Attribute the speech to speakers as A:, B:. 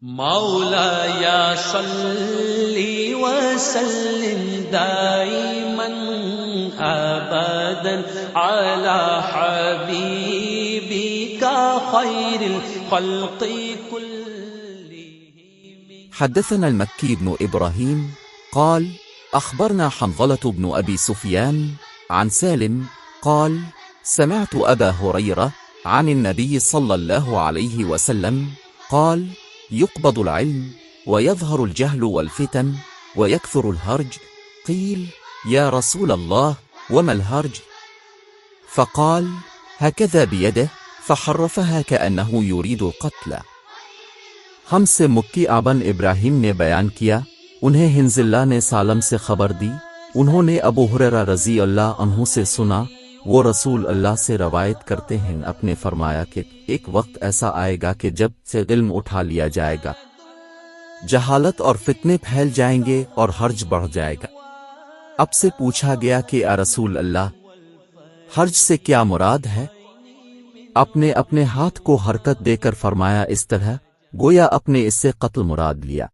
A: मौलाया सल्ली व सल्लिम दाइमन अबदन अला हबीबिका खैरिल खल्क़ि कुल्लिहिम।
B: حدثنا المكي بن إبراهيم قال أخبرنا حنظلة بن أبي سفيان عن سالم قال سمعت أبا هريرة عن النبي صلى الله عليه وسلم قال يقبض العلم ويظهر الجهل والفتن ويكثر الهرج. قيل يا رسول الله وما الهرج؟ فقال هكذا بيده فحرفها كأنه يريد القتل। हमसे मुक्की अबन इब्राहिम ने बयान किया, उन्हें हिंजिल्ला ने सालम से खबर दी, उन्होंने अबू हुरैरा रज़ी अल्लाह अन्हु से सुना, वो रसूल अल्लाह से रवायत करते हैं, अपने फरमाया कि एक वक्त ऐसा आएगा कि जब से इल्म उठा लिया जाएगा, जहालत और फितने फैल जाएंगे और हर्ज बढ़ जाएगा। अब से पूछा गया कि या रसूल अल्लाह, हर्ज से क्या मुराद है? अपने अपने हाथ को हरकत देकर फरमाया इस तरह, गोया अपने इससे कत्ल मुराद लिया।